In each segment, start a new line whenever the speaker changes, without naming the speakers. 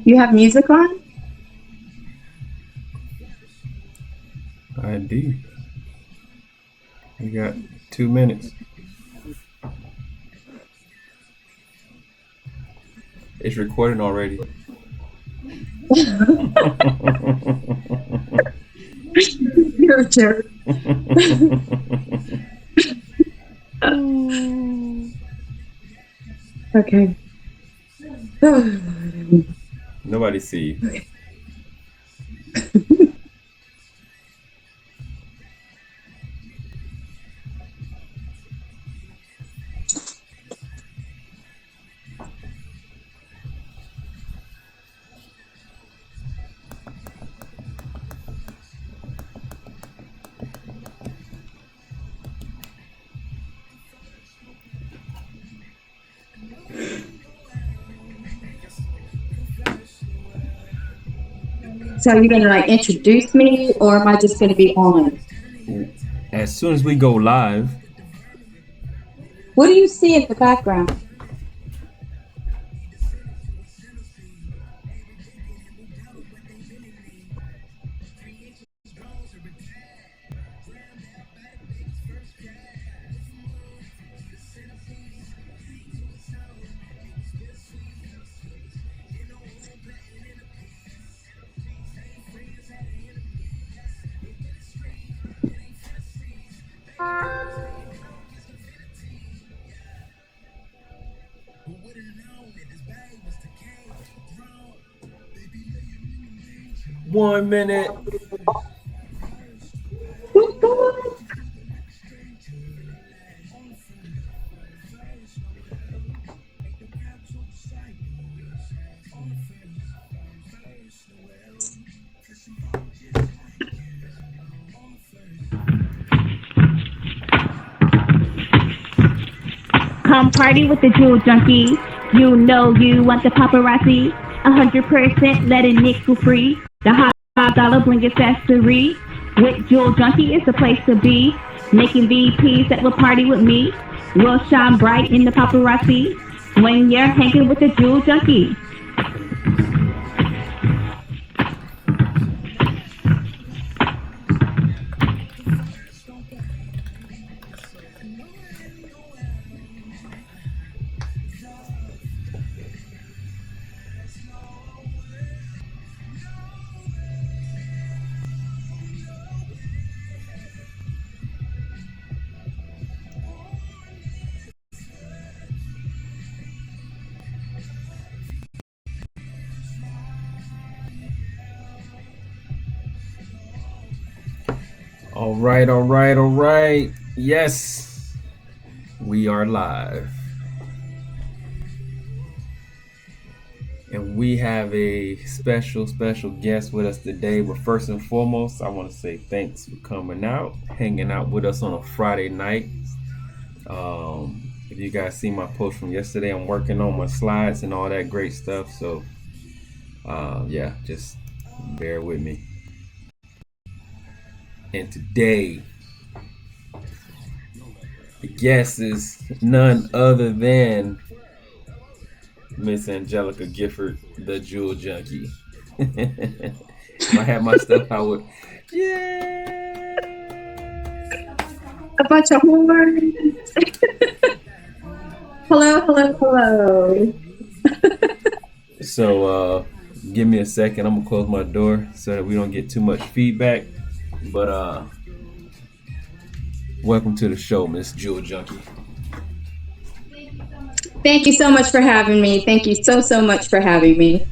You have music on?
I do. We got 2 minutes. It's recording already.
You're a jerk. Okay.
Nobody see you.
So are you gonna like introduce me, or am I just gonna be on?
As soon as we go live,
What do you see in the background?
one minute.
Come party with the Jewel Junkie. You know you want the paparazzi. 100% let it nickel free. The hot $5 bling accessory. With Jewel Junkie is the place to be. Making VPs that will party with me. Will shine bright in the paparazzi. When you're hanging with the Jewel Junkie.
All right, all right, all right. Yes, we are live. And we have a special guest with us today. But first and foremost, I want to say thanks for coming out, hanging out with us on a Friday night. If you guys see my post from yesterday, I'm working on my slides and all that great stuff. So, yeah, just bear with me. And today, the guest is none other than Miss Angelica Gifford, the Jewel Junkie. I had my stuff, I would, yeah.
A bunch of horns. Hello, hello, hello.
So, give me a second. I'm gonna close my door so that we don't get too much feedback. But welcome to the show, Miss Jewel Junkie.
Thank you so much for having me. Thank you so much for having me.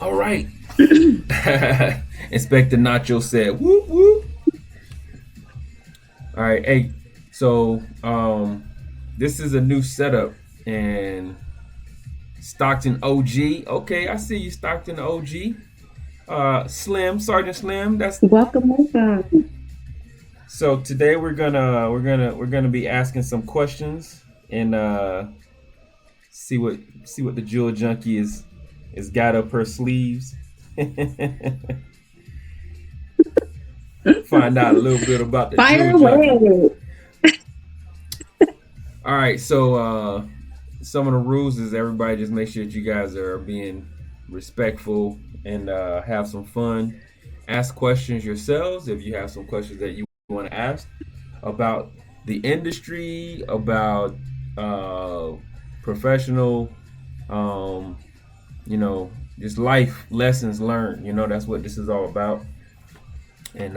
All right. Inspector Nacho said, whoop, whoop. All right. Hey, so this is a new setup, and Stockton OG. Okay, I see you, Stockton OG. Slim, Sergeant Slim. That's
welcome.
So today we're gonna be asking some questions and see what the Jewel Junkie is got up her sleeves. Find out a little bit about the
Fire
Jewel
away.
Junkie. All right, so some of the rules is everybody just make sure that you guys are being respectful and have some fun. Ask questions yourselves if you have some questions that you want to ask about the industry, about uh, professional, um, just life lessons learned. That's what this is all about. And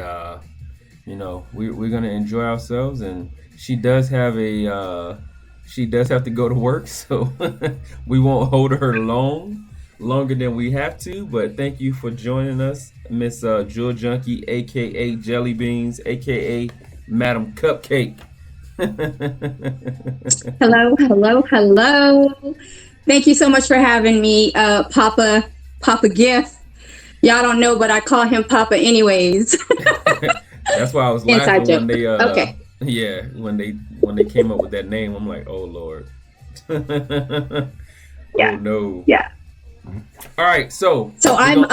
we're gonna enjoy ourselves. And she does have to go to work, so we won't hold her longer than we have to. But thank you for joining us, Miss Jewel Junkee, aka Jelly Beans, aka Madam Cupcake.
Hello, hello, hello. Thank you so much for having me, Papa Gift. Y'all don't know, but I call him Papa anyways.
That's why I was
Inside
laughing
joke.
when they
Okay.
yeah, when they came up with that name. I'm like, oh Lord.
Yeah.
Oh no.
Yeah.
All right, so
So I'm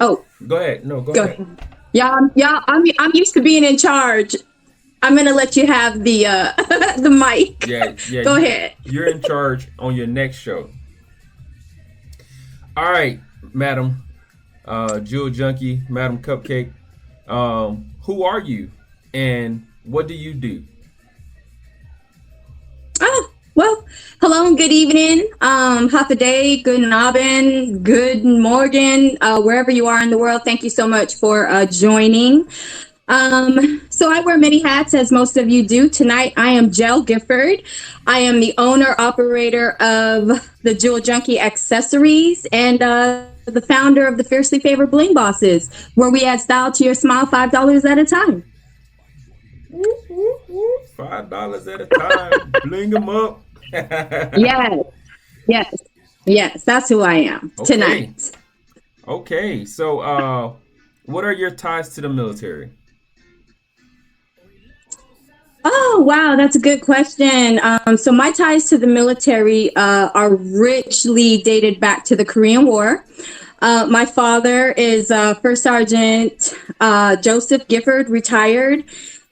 oh,
go ahead. No, go
go
ahead.
ahead. Yeah, I'm used to being in charge. I'm gonna let you have the the mic.
Yeah.
Go ahead.
You're in charge on your next show. All right, Madam Jewel Junkee, Madam Cupcake. Who are you, and what do you do?
Oh, well, hello and good evening. Half a day, good nabin, good morning, wherever you are in the world. Thank you so much for joining. So I wear many hats, as most of you do. Tonight, I am Jel Gifford. I am the owner, operator of the Jewel Junkee Accessories, and the founder of the Fiercely Favored Bling Bosses, where we add style to your smile $5 at a time.
$5 at a time. Bling them up.
Yes. That's who I am tonight.
Okay. So, what are your ties to the military?
Oh, wow, that's a good question. So my ties to the military are richly dated back to the Korean War. My father is First Sergeant Joseph Gifford, retired.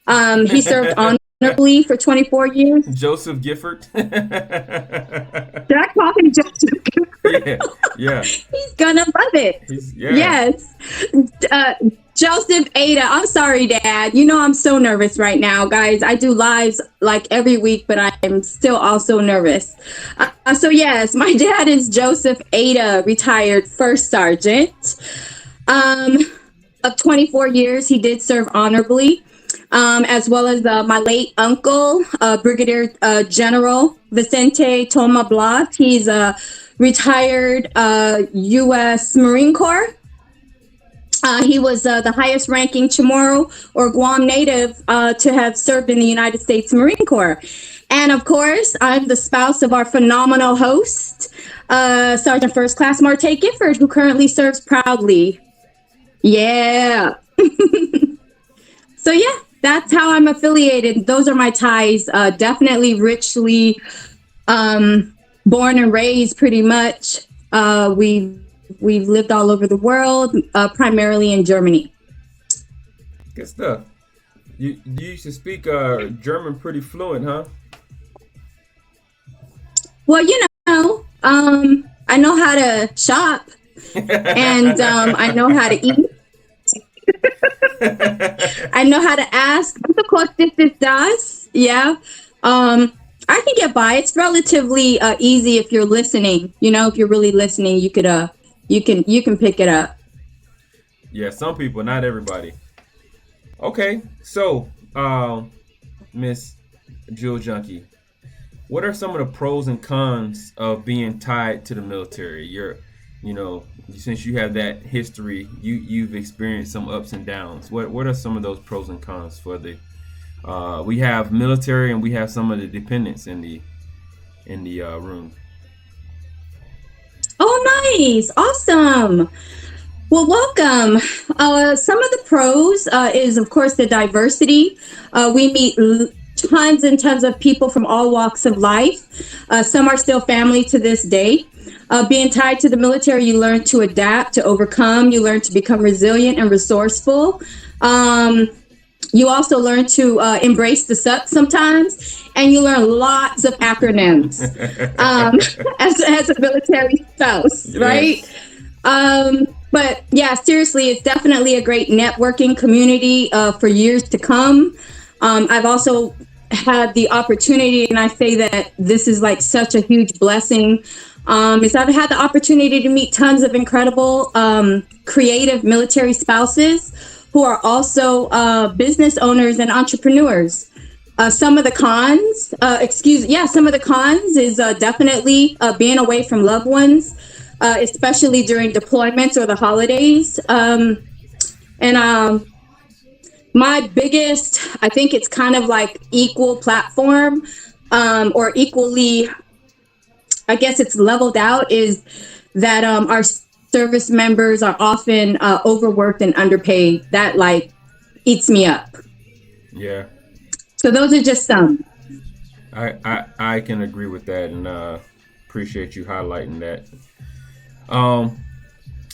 He served honorably for 24 years.
Joseph Gifford.
Did I call him Joseph Gifford?
Yeah.
He's gonna love it.
Yeah.
Yes. Joseph Ada. I'm sorry, Dad. You know I'm so nervous right now, guys. I do lives like every week, but I am still also nervous. So yes, my dad is Joseph Ada, retired First Sergeant. Of 24 years, he did serve honorably, as well as my late uncle, Brigadier General Vicente Toma Blas. He's a retired U.S. Marine Corps. He was the highest ranking Chamorro or Guam native to have served in the United States Marine Corps. And of course, I'm the spouse of our phenomenal host, Sergeant First Class Marte Gifford, who currently serves proudly. Yeah. So yeah, that's how I'm affiliated. Those are my ties. Definitely richly born and raised pretty much. We've lived all over the world, primarily in Germany.
Good stuff. You used to speak German pretty fluent, huh?
Well, I know how to shop, and I know how to eat. I know how to ask. Yeah. I can get by. It's relatively easy if you're listening. If you're really listening, you could you can pick it up.
Yeah, some people, not everybody. Okay, so Miss Jewel Junkee, what are some of the pros and cons of being tied to the military? Since you have that history, you've experienced some ups and downs. What are some of those pros and cons for the? We have military and we have some of the dependents in the room.
Oh, nice. Awesome. Well, welcome. Some of the pros is, of course, the diversity. We meet tons and tons of people from all walks of life. Some are still family to this day. Being tied to the military, you learn to adapt, to overcome. You learn to become resilient and resourceful. You also learn to embrace the suck sometimes, and you learn lots of acronyms as a military spouse, right?
Yes.
But yeah, seriously, it's definitely a great networking community for years to come. I've also had the opportunity, and I say that this is like such a huge blessing, is I've had the opportunity to meet tons of incredible creative military spouses who are also business owners and entrepreneurs. Some of the cons, some of the cons is definitely being away from loved ones, especially during deployments or the holidays. And my biggest, I think it's kind of like equal platform, or equally, I guess it's leveled out, is that our service members are often overworked and underpaid. That like eats me up.
Yeah.
So those are just some.
I can agree with that, and appreciate you highlighting that.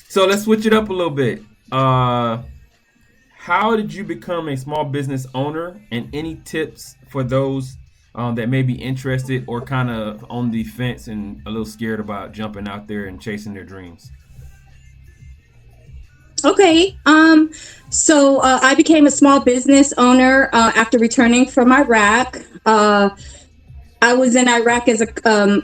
So let's switch it up a little bit. How did you become a small business owner, and any tips for those that may be interested or kind of on the fence and a little scared about jumping out there and chasing their dreams?
Okay. So I became a small business owner after returning from Iraq. I was in Iraq as a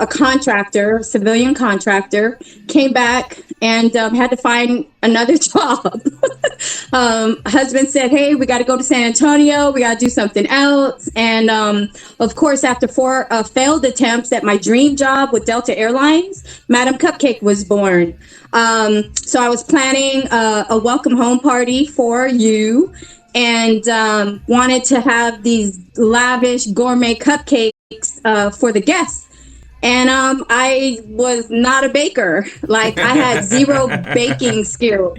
contractor, civilian contractor, came back and had to find another job. Husband said, hey, we got to go to San Antonio. We got to do something else. And of course, after 4 failed attempts at my dream job with Delta Airlines, Madam Cupcake was born. So I was planning a welcome home party for you, and wanted to have these lavish gourmet cupcakes for the guests. And I was not a baker. Like, I had zero baking skill.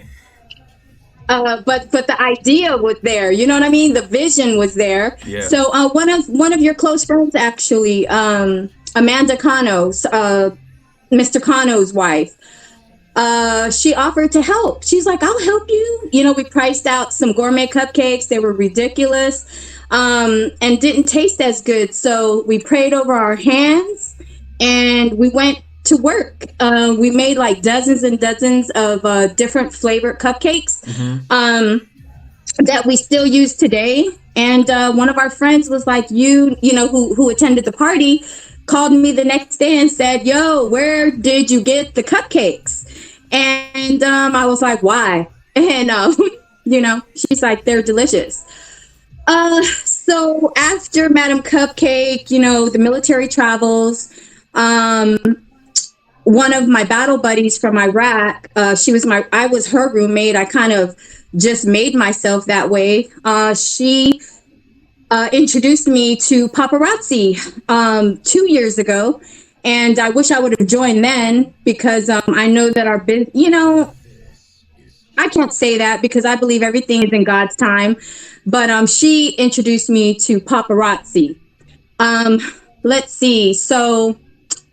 But the idea was there. You know what I mean? The vision was there.
Yeah.
So one of your close friends, actually, Amanda Cano's, Mr. Cano's wife, she offered to help. She's like, I'll help you. You know, we priced out some gourmet cupcakes. They were ridiculous, and didn't taste as good. So we prayed over our hands and we went to work. We made like dozens and dozens of different flavored cupcakes, that we still use today. And one of our friends was like, you know, who attended the party, called me the next day and said, yo, where did you get the cupcakes? And I was like, why? And, you know, she's like, they're delicious. So after Madam Cupcake, you know, the military travels, one of my battle buddies from Iraq, I was her roommate. I kind of just made myself that way. She introduced me to paparazzi 2 years ago. And I wish I would have joined then, because I know that our business, you know, I can't say that because I believe everything is in God's time. But she introduced me to paparazzi. Let's see. So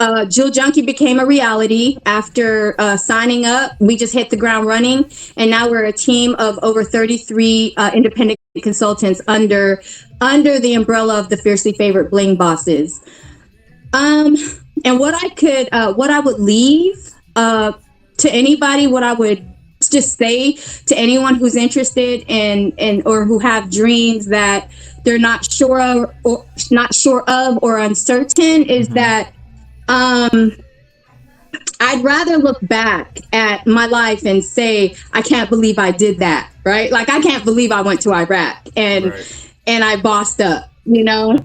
Junkee became a reality after signing up. We just hit the ground running. And now we're a team of over 33 independent consultants under the umbrella of the Fiercely Favored Bling Bosses. And what I would leave to anybody, what I would just say to anyone who's interested in or who have dreams that they're not sure of or uncertain, is that I'd rather look back at my life and say, I can't believe I did that, right? Like, I can't believe I went to Iraq and I bossed up, you know?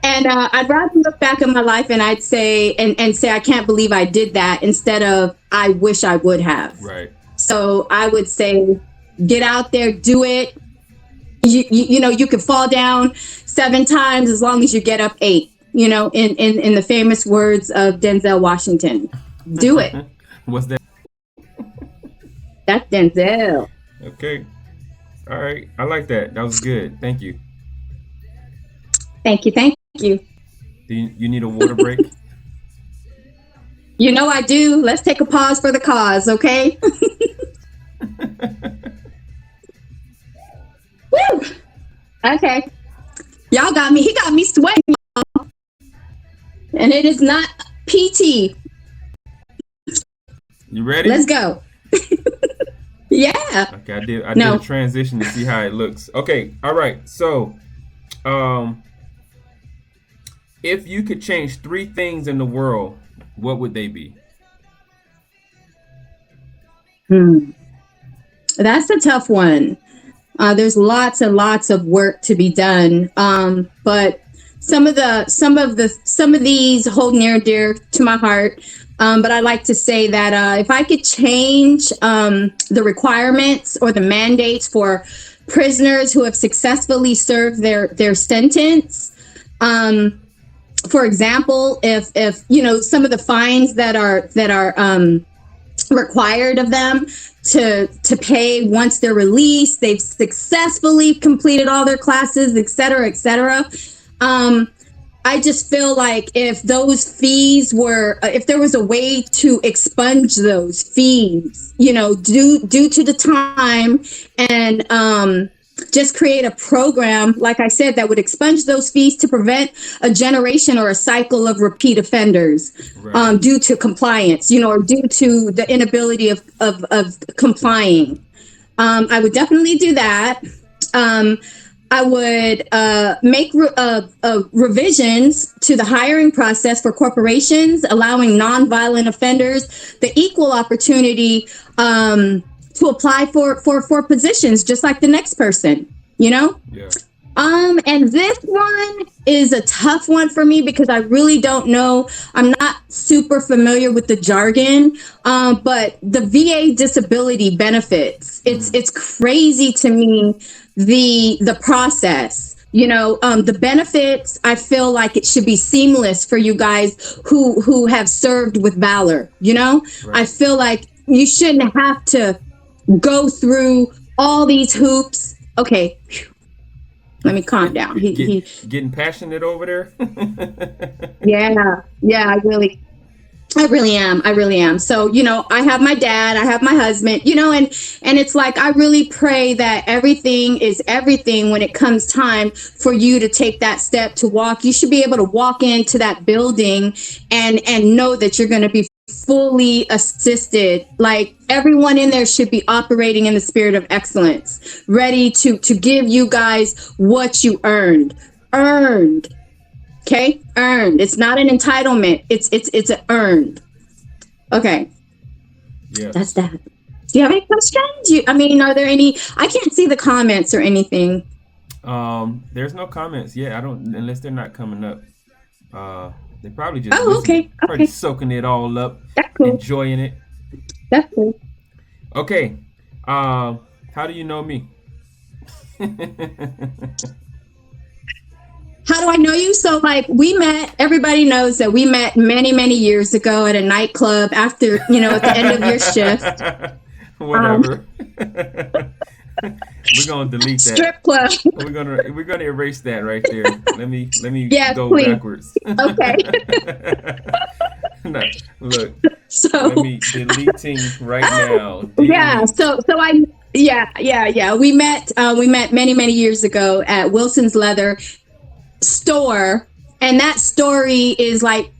I'd rather look back at my life and I'd say, and say, I can't believe I did that, instead of I wish I would have.
Right.
So I would say, get out there, do it. You know, you could fall down 7 times as long as you get up 8, you know, in the famous words of Denzel Washington. Do it.
What's that?
That's Denzel.
Okay. All right. I like that. That was good. Thank you.
Thank you. Thank you.
Do you need a water break?
You know I do. Let's take a pause for the cause, okay? Woo! Okay. Y'all got me. He got me sweating. And it is not PT.
You ready?
Let's go. Yeah.
Okay, I did a transition to see how it looks. Okay, all right. So, if you could change 3 things in the world, what would they be?
That's a tough one. There's lots and lots of work to be done. But some of these hold near and dear to my heart. But I like to say that if I could change the requirements or the mandates for prisoners who have successfully served their sentence, for example, if some of the fines that are required of them to pay once they're released, they've successfully completed all their classes, et cetera, et cetera. I just feel like if those fees if there was a way to expunge those fees, due to the time, and just create a program, like I said, that would expunge those fees to prevent a generation or a cycle of repeat offenders, right, due to compliance, or due to the inability of complying. I would definitely do that. I would make revisions to the hiring process for corporations, allowing nonviolent offenders the equal opportunity to apply for positions, just like the next person, Yeah. And this one is a tough one for me because I really don't know. I'm not super familiar with the jargon, but the VA disability benefits, it's crazy to me, the process, the benefits. I feel like it should be seamless for you guys who have served with valor. Right. I feel like you shouldn't have to go through all these hoops. Okay, let me calm down.
Getting passionate over there.
Yeah, I really am. So, I have my dad, I have my husband, and it's like, I really pray that everything is everything when it comes time for you to take that step to walk. You should be able to walk into that building and know that you're going to be fully assisted. Like, everyone in there should be operating in the spirit of excellence, ready to give you guys what you earned. Okay, earned. It's not an entitlement. It's an earned. Okay.
Yeah.
That's that. Do you have any questions? Are there any? I can't see the comments or anything.
There's no comments. Yeah, I don't, unless they're not coming up. They probably just probably soaking it all up.
That's cool.
Enjoying it.
That's cool.
Okay. How do you know me?
How do I know you? So, we met, everybody knows that we met many, many years ago at a nightclub after, at the end of your shift.
Whatever. We're gonna delete that.
Strip club.
We're gonna erase that right there. Let me go
please.
backwards.
Okay.
No, look.
So
let me deleting right now. Delete.
Yeah. So we met many, many years ago at Wilson's Leather store, and that story is like,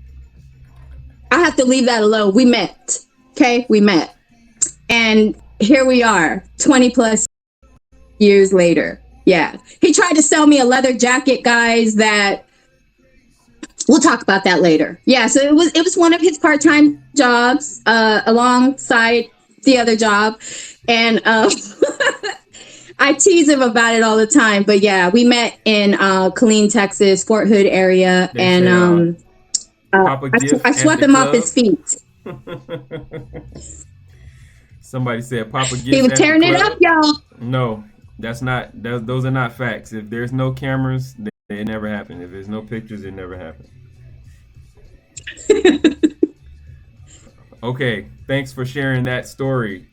I have to leave that alone. We met. Okay, we met, and here we are 20 plus years later. Yeah, he tried to sell me a leather jacket, guys, that we'll talk about that later. Yeah, so it was one of his part-time jobs alongside the other job, and I tease him about it all the time. But yeah, we met in Killeen, Texas, Fort Hood area, and I swept him off his feet.
Somebody said Papa Gibbs.
He was tearing it up, y'all.
No, those are not facts. If there's no cameras, it never happened. If there's no pictures, it never happened. Okay, thanks for sharing that story.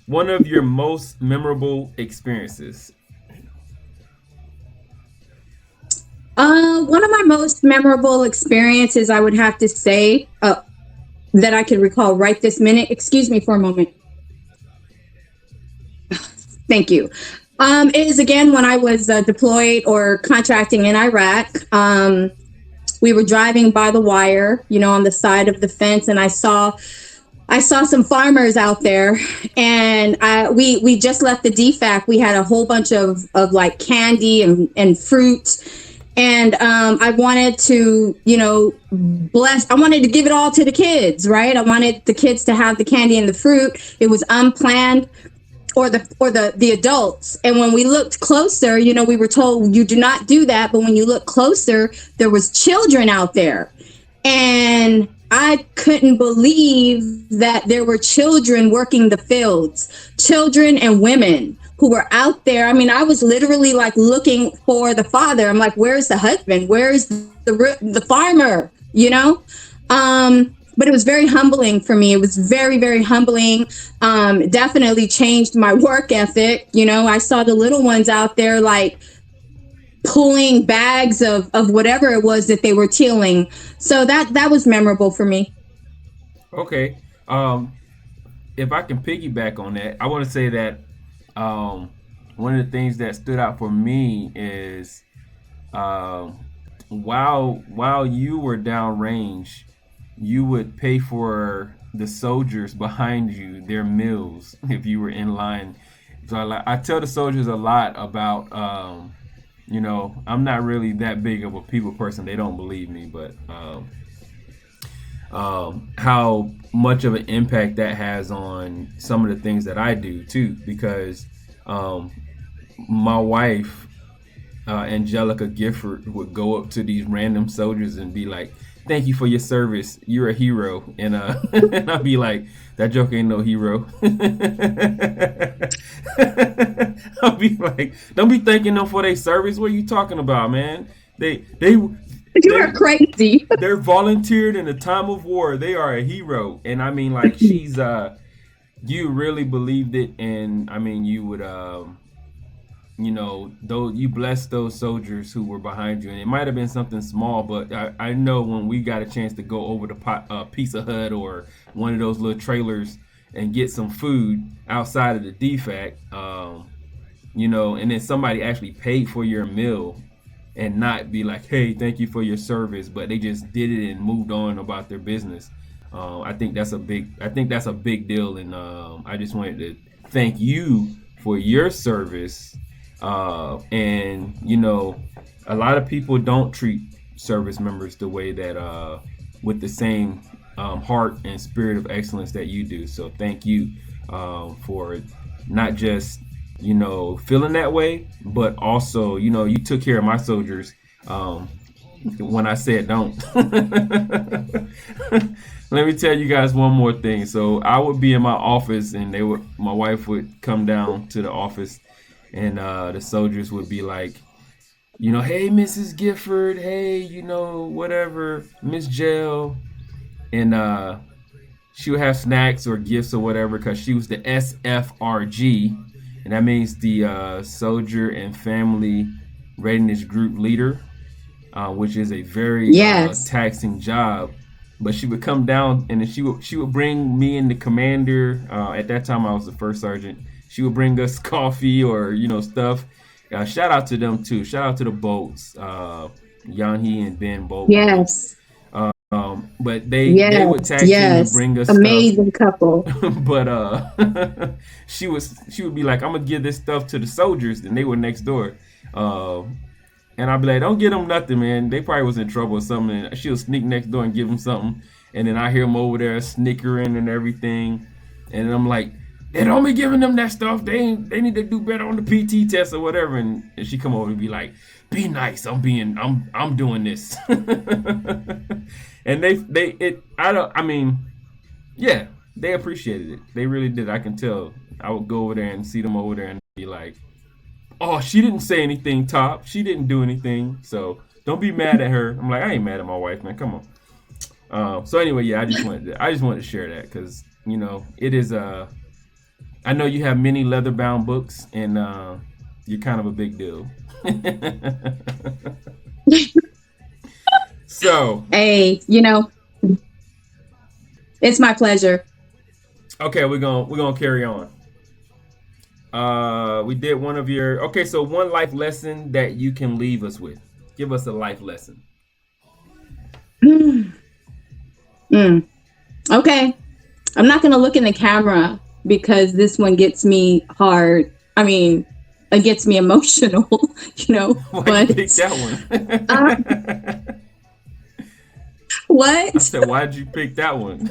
One of your most memorable experiences.
One of my most memorable experiences, I would have to say, that I can recall right this minute. Excuse me for a moment. Thank you. It is again when I was deployed or contracting in Iraq. We were driving by the wire, on the side of the fence, and I saw some farmers out there, and we just left the DFAC. We had a whole bunch of like candy and fruit, and I wanted to I wanted to give it all to the kids, right? I wanted the kids to have the candy and the fruit. It was unplanned, or the adults. And when we looked closer, we were told you do not do that. But when you look closer, there was children out there. And I couldn't believe that there were children working the fields, children and women who were out there. I mean, I was literally like looking for the father. I'm like, where's the husband? Where's the farmer? But it was very humbling for me. It was very, very humbling. Definitely changed my work ethic. I saw the little ones out there like pulling bags of whatever it was that they were tilling. So that was memorable for me.
Okay. If I can piggyback on that, I want to say that one of the things that stood out for me is while you were downrange, you would pay for the soldiers behind you their meals if you were in line. So I tell the soldiers a lot about, I'm not really that big of a people person. They don't believe me, but how much of an impact that has on some of the things that I do too, because my wife, Angelica Gifford, would go up to these random soldiers and be like, "Thank you for your service. You're a hero." And and I'll be like, "That joke ain't no hero." I'll be like, "Don't be thanking them for their service. What are you talking about, man? They
You are crazy.
They're volunteered in a time of war. They are a hero." And I mean, like, she's you really believed it, and I mean, you would though you blessed those soldiers who were behind you, and it might have been something small, but I know when we got a chance to go over to Pizza Hut or one of those little trailers and get some food outside of the DFAC, and then somebody actually paid for your meal and not be like, "Hey, thank you for your service," but they just did it and moved on about their business. I think that's a big deal, and I just wanted to thank you for your service. And a lot of people don't treat service members the way that with the same heart and spirit of excellence that you do. So thank you for not just feeling that way, but also you took care of my soldiers when I said don't. Let me tell you guys one more thing. So I would be in my office, and my wife would come down to the office, and the soldiers would be like, "Hey, Mrs. Gifford, hey, whatever, Miss Jill," and she would have snacks or gifts or whatever, because she was the SFRG, and that means the Soldier and Family Readiness Group Leader, which is a very taxing job. But she would come down, and then she would bring me and the commander. At that time, I was the first sergeant. She would bring us coffee or stuff. Shout out to them too. Shout out to the Bolts, Junkee and Ben Bolt.
Yes.
But they would tag team and bring us
amazing stuff. Couple.
But she would be like, "I'm gonna give this stuff to the soldiers," and they were next door. And I'd be like, "Don't get them nothing, man. They probably was in trouble or something." And she'll sneak next door and give them something. And then I hear them over there snickering and everything. And I'm like, "They don't be giving them that stuff. They need to do better on the PT test or whatever." And she come over and be like, "Be nice. I'm doing this." And they appreciated it. They really did. I can tell. I would go over there and see them over there and be like, "Oh, she didn't say anything, Top. She didn't do anything. So don't be mad at her." I'm like, "I ain't mad at my wife, man. Come on." So anyway, yeah, I just wanted to share that, because it is I know you have many leather-bound books, and you're kind of a big deal. So,
hey, it's my pleasure.
Okay, we're gonna carry on. We did one of your. Okay, so one life lesson that you can leave us with. Give us a life lesson.
Okay. I'm not going to look in the camera because this one gets me hard. I mean, it gets me emotional, you know.
Why you pick that
one? What?
I said, why'd you pick that one?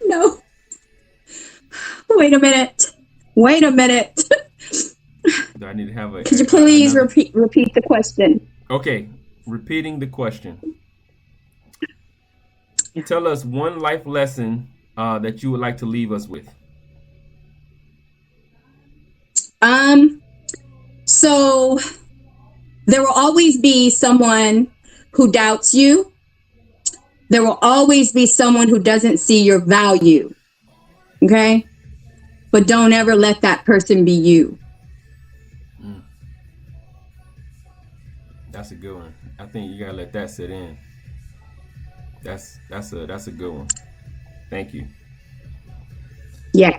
No. Wait a minute.
Do I need to have a?
Could you please repeat the question?
Okay, repeating the question. Tell us one life lesson that you would like to leave us with.
So there will always be someone who doubts you. There will always be someone who doesn't see your value. Okay? But don't ever let that person be you.
That's a good one. I think you gotta let that sit in. That's a good one. Thank you.
Yeah.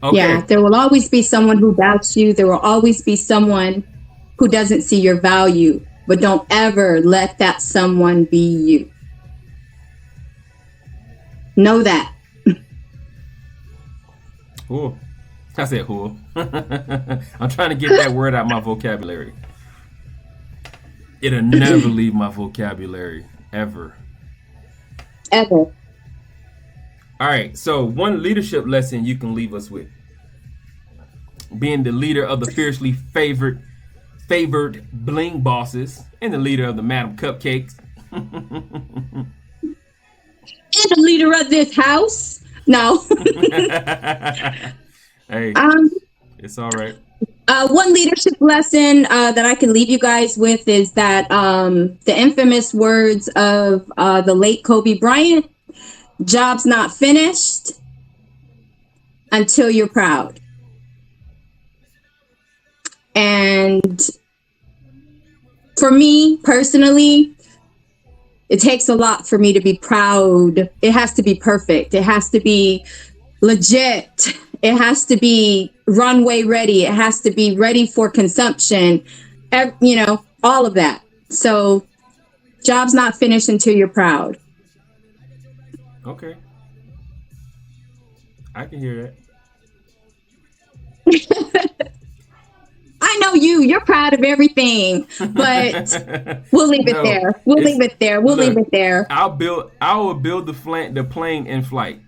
Okay.
Yeah. There will always be someone who doubts you. There will always be someone who doesn't see your value. But don't ever let that someone be you. Know that.
Who? I said who? I'm trying to get that word out of my vocabulary. It'll never leave my vocabulary, ever.
Ever.
All right, so one leadership lesson you can leave us with. Being the leader of the fiercely favored bling bosses and the leader of the Madam Cupcakes.
And the leader of this house. No.
Hey, it's all right.
One leadership lesson that I can leave you guys with is that the infamous words of the late Kobe Bryant, job's not finished until you're proud. And for me personally, it takes a lot for me to be proud. It has to be perfect. It has to be legit. It has to be runway ready. It has to be ready for consumption. You know, all of that. So, job's not finished until you're proud.
Okay. I can hear that.
I know you're proud of everything, but we'll leave it there. We'll leave it there.
I will build the plane in flight.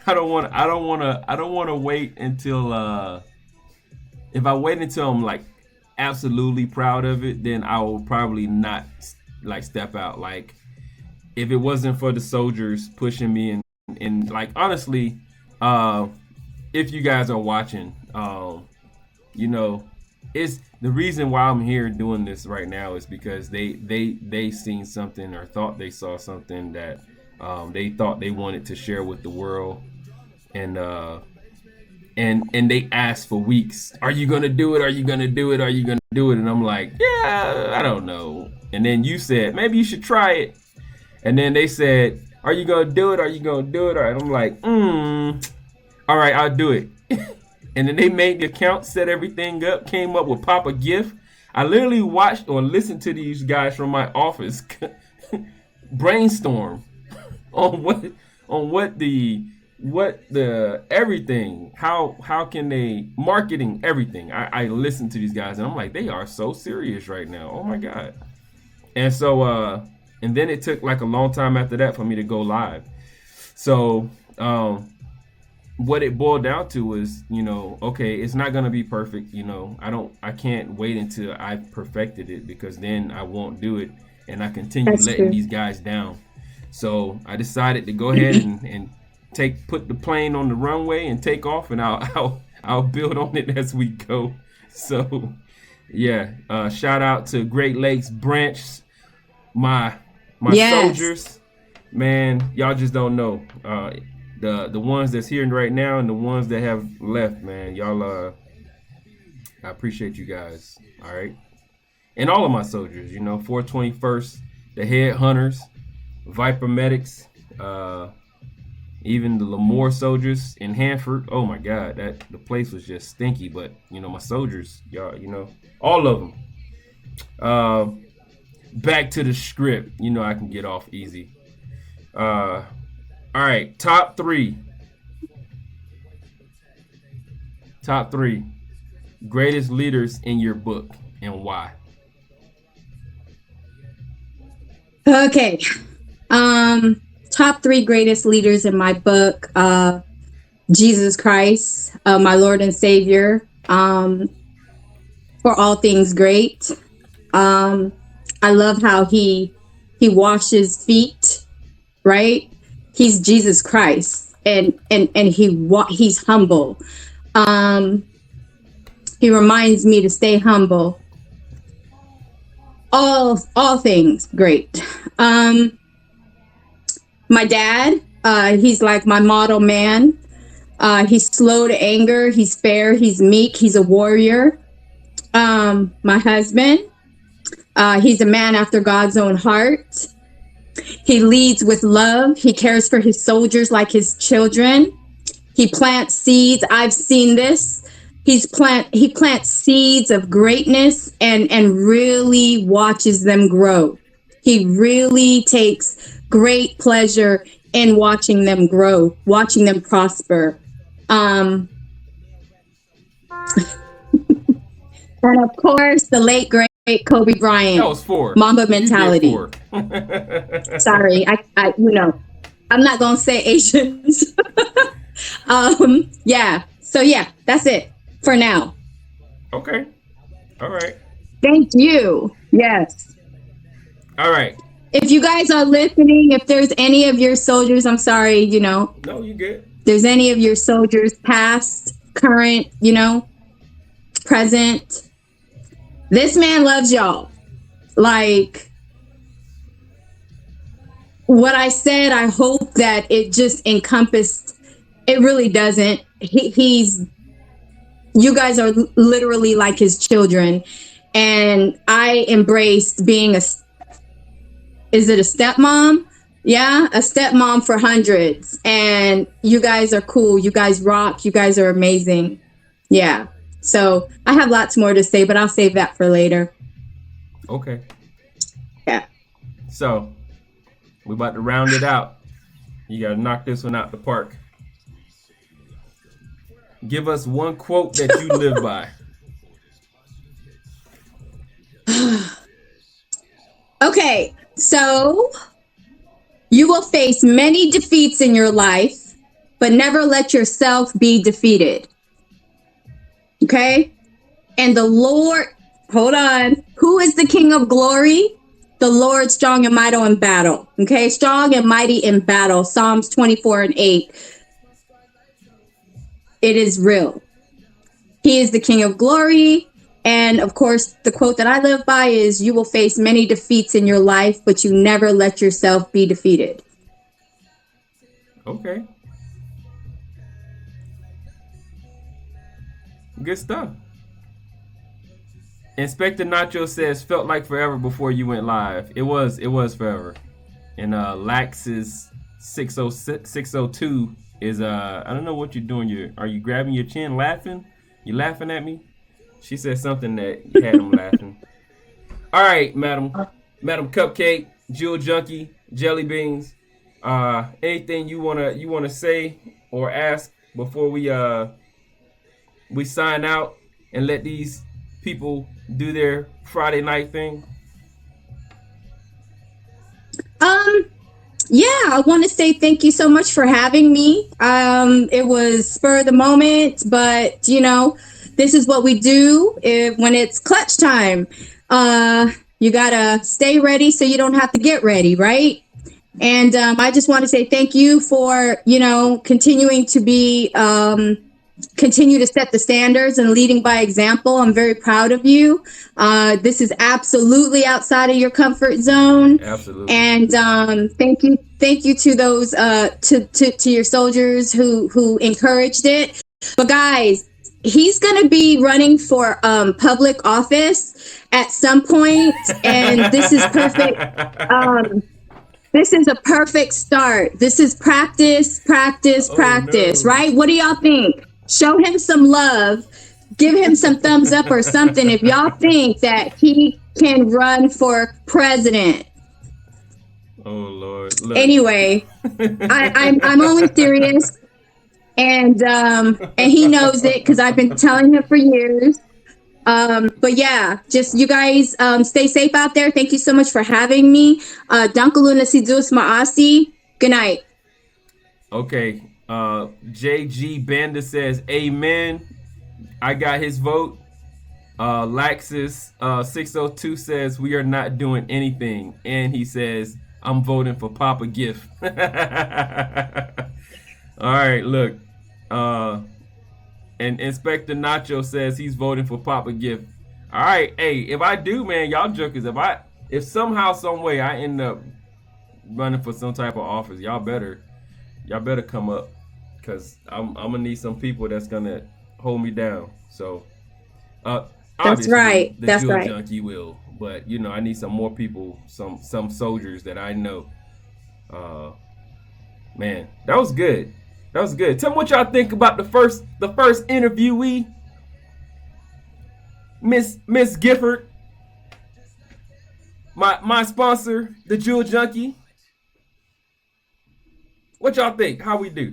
I don't want to wait until if I wait until I'm like absolutely proud of it, then I will probably not like step out. Like if it wasn't for the soldiers pushing me and like honestly, if you guys are watching, you know, it's the reason why I'm here doing this right now is because they seen something or thought they saw something that they thought they wanted to share with the world, and they asked for weeks. Are you gonna do it? Are you gonna do it? Are you gonna do it? And I'm like, yeah, I don't know. And then you said maybe you should try it. And then they said, are you gonna do it? Are you gonna do it? And I'm like, all right, I'll do it. And then they made the account, set everything up, came up with Papa Gift. I literally watched or listened to these guys from my office brainstorm on what the everything, how can they marketing everything. I listened to these guys and I'm like, they are so serious right now. Oh my God. And so and then it took like a long time after that for me to go live. So what it boiled down to was, you know, okay, it's not gonna be perfect, you know. I can't wait until I've perfected it because then I won't do it and I continue letting these guys down. So I decided to go ahead and put the plane on the runway and take off, and I'll build on it as we go. So yeah, shout out to Great Lakes Branch, my soldiers, man. Y'all just don't know. The ones that's here right now and the ones that have left, man. Y'all I appreciate you guys. All right. and all of my soldiers, 421st, the Head Hunters, Viper Medics, even the Lemoore soldiers in Hanford. Oh my God, the place was just stinky. But my soldiers, y'all, all of them. Back to the script. I can get off easy. All right, top three greatest leaders in your book and why.
Okay. Top three greatest leaders in my book, Jesus Christ, my Lord and Savior, for all things great. I love how he washes feet, right? He's Jesus Christ, and he's humble. He reminds me to stay humble. All things great. My dad, he's like my model man. He's slow to anger. He's fair. He's meek. He's a warrior. My husband, he's a man after God's own heart. He leads with love. He cares for his soldiers like his children. He plants seeds. I've seen this. He plants seeds of greatness and really watches them grow. He really takes great pleasure in watching them grow, watching them prosper. And of course, the late great Kobe Bryant.
That was 4.
Mamba mentality. Sorry, I I'm not gonna say Asians. Yeah. So yeah, that's it for now.
Okay. All right.
Thank you. Yes.
All right.
If you guys are listening, if there's any of your soldiers, I'm sorry,
No, you good.
There's any of your soldiers past, current, present. This man loves y'all. Like what I said, I hope that it just encompassed. It really doesn't. You guys are literally like his children. And I embraced being is it a stepmom? Yeah, a stepmom for hundreds. And you guys are cool. You guys rock. You guys are amazing. Yeah. So I have lots more to say, but I'll save that for later.
Okay.
Yeah.
So we're about to round it out. You got to knock this one out the park. Give us one quote that you live by.
Okay. So you will face many defeats in your life, but never let yourself be defeated. Okay? And the Lord, hold on. Who is the King of glory? The Lord strong and mighty in battle. Okay? Strong and mighty in battle. Psalms 24:8. It is real. He is the King of glory. And of course, the quote that I live by is, you will face many defeats in your life, but you never let yourself be defeated.
Okay. Good stuff. Inspector Nacho says, felt like forever before you went live. It was forever. And Lax's 602 is, I don't know what you're doing. Are you grabbing your chin laughing? You laughing at me? She said something that had him laughing. All right, Madam Cupcake, Jewel Junkee, Jelly Beans. Anything you wanna say or ask before we sign out and let these people do their Friday night thing?
Yeah, I want to say thank you so much for having me. It was spur of the moment, but this is what we do when it's clutch time. You gotta stay ready so you don't have to get ready, right? And I just want to say thank you for continuing to continue to set the standards and leading by example. I'm very proud of you. This is absolutely outside of your comfort zone.
Absolutely.
And thank you to those to your soldiers who encouraged it. But guys, he's going to be running for public office at some point, and this is perfect. This is a perfect start. This is practice, practice,
no.
right? What do y'all think? Show him some love. Give him some thumbs up or something if y'all think that he can run for president.
Oh Lord. Look.
Anyway, I'm only serious, and he knows it because I've been telling him for years. But yeah, just you guys stay safe out there. Thank you so much for having me. Dankaluna Sidus Maasi. Good night.
Okay. JG Banda says amen. I got his vote. Laxus 602 says we are not doing anything, and he says I'm voting for Papa Gift. All right, look. And Inspector Nacho says he's voting for Papa Gift. All right, hey, if I do, man, y'all jokers, if somehow, some way I end up running for some type of office, y'all better come up, cause I'm gonna need some people that's gonna hold me down. So,
that's right.
The
That's
Jewel
right.
Junkie will, but I need some more people, some soldiers that I know. Man, that was good. That was good. Tell me what y'all think about the first interviewee, Miss Gifford, my sponsor, the Jewel Junkie. What y'all think? How we do?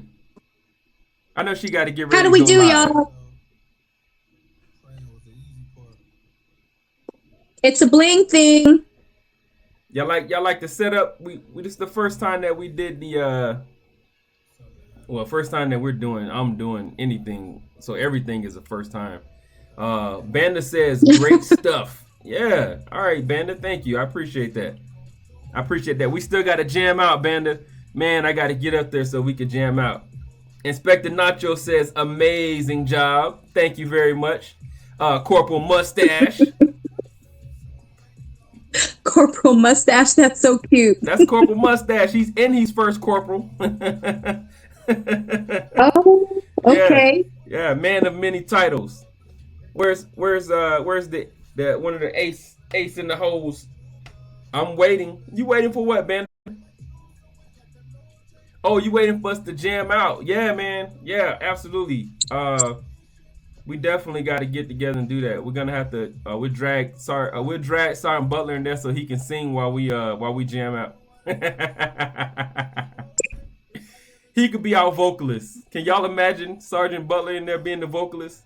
I know she got to get ready.
How do we do,
live.
y'all? It's a bling thing.
Y'all like the setup? We this is the first time that we did the first time that I'm doing anything, so everything is the first time. Banda says great stuff. Yeah. All right, Banda, thank you. I appreciate that. We still got to jam out, Banda. Man, I got to get up there so we can jam out. Inspector Nacho says amazing job. Thank you very much. Corporal Mustache.
Corporal Mustache, that's so cute.
That's Corporal Mustache. He's first corporal.
Oh, okay.
Yeah, man of many titles. Where's the one of the ace in the holes? I'm waiting. You waiting for what, Ben? Oh, you waiting for us to jam out? Yeah, man. Yeah, absolutely. We definitely got to get together and do that. We're gonna have to. We'll drag Sergeant Butler in there so he can sing while we jam out. He could be our vocalist. Can y'all imagine Sergeant Butler in there being the vocalist?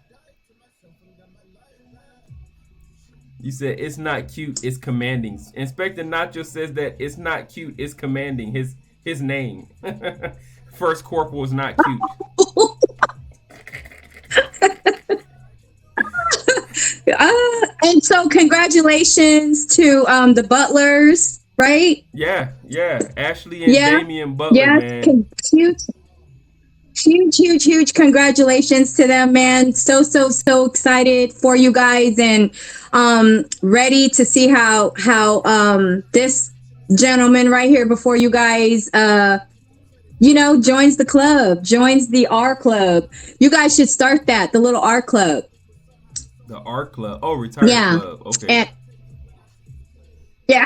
You said it's not cute, it's commanding. Inspector Nacho says that it's not cute, it's commanding. His name. First Corporal is not cute.
And so congratulations to the Butlers, right?
Yeah. Ashley and Damian Butler, man.
Huge congratulations to them, man. So excited for you guys, and ready to see how this gentleman right here before you guys joins the club, joins the R Club. You guys should start that, the little R Club.
The art club. Oh, retirement club. Okay.
Yeah.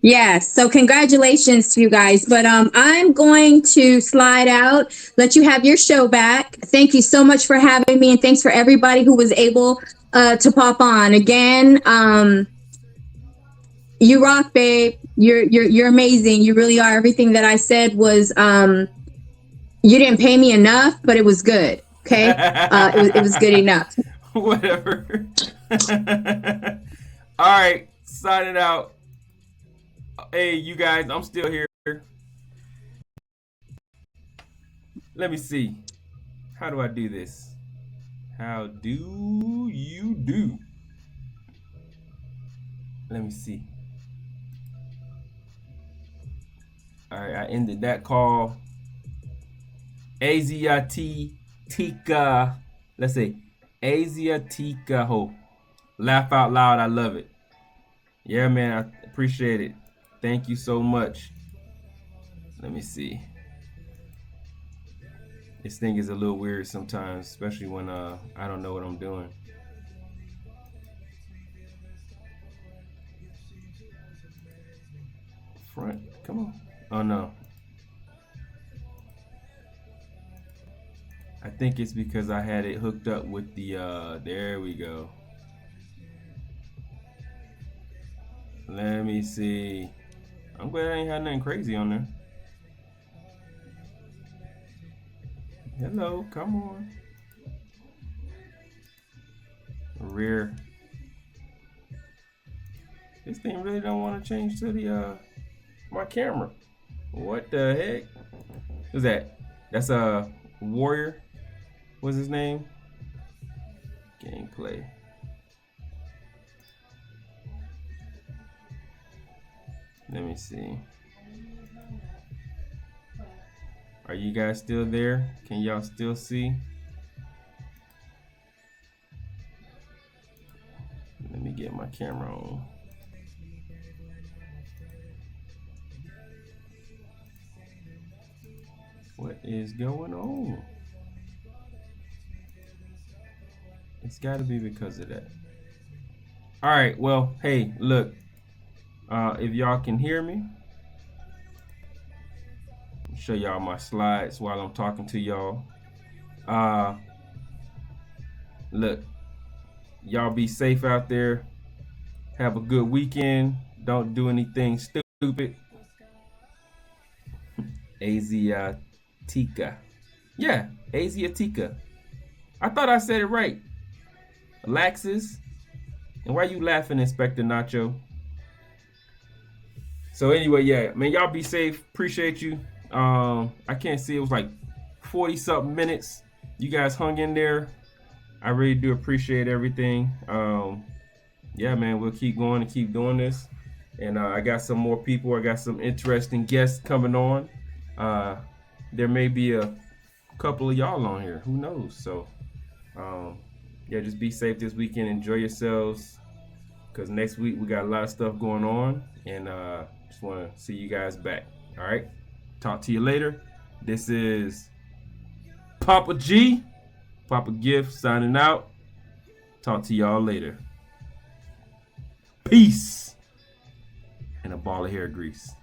Yeah. So congratulations to you guys. But I'm going to slide out, let you have your show back. Thank you so much for having me, and thanks for everybody who was able to pop on. Again, you rock, babe. You're amazing. You really are. Everything that I said was you didn't pay me enough, but it was good. Okay. It was good enough.
Whatever. All right, signing out. Hey, you guys, I'm still here. Let me see. How do I do this? How do you do? Let me see. All right, I ended that call. Asiatica. Let's see. Asiatica ho. Laugh out loud. I love it. Yeah, man. I appreciate it. Thank you so much. Let me see. This thing is a little weird sometimes, especially when I don't know what I'm doing. Front, come on. Oh no. I think it's because I had it hooked up with the there we go. Let me see. I'm glad I ain't had nothing crazy on there. Hello, come on. Rear. This thing really don't want to change to the my camera. What the heck? Who's that? That's a Warrior. What's his name? Gameplay. Let me see. Are you guys still there? Can y'all still see? Let me get my camera on. What is going on? It's got to be because of that. All right, well, hey, look. If y'all can hear me, I'll show y'all my slides while I'm talking to y'all. Look, y'all be safe out there. Have a good weekend. Don't do anything stupid. Asiatica. Yeah, Asiatica. I thought I said it right. Laxes. And why you laughing, Inspector Nacho? So anyway, yeah, man, y'all be safe. Appreciate you. I can't see, it was like 40 something minutes. You guys hung in there. I really do appreciate everything. Yeah, man, we'll keep going and keep doing this. And I got some more people. I got some interesting guests coming on. There may be a couple of y'all on here. Who knows? So, yeah, just be safe this weekend. Enjoy yourselves. Because next week we got a lot of stuff going on. And just want to see you guys back. All right? Talk to you later. This is Papa G, Papa Gift signing out. Talk to y'all later. Peace. And a ball of hair grease.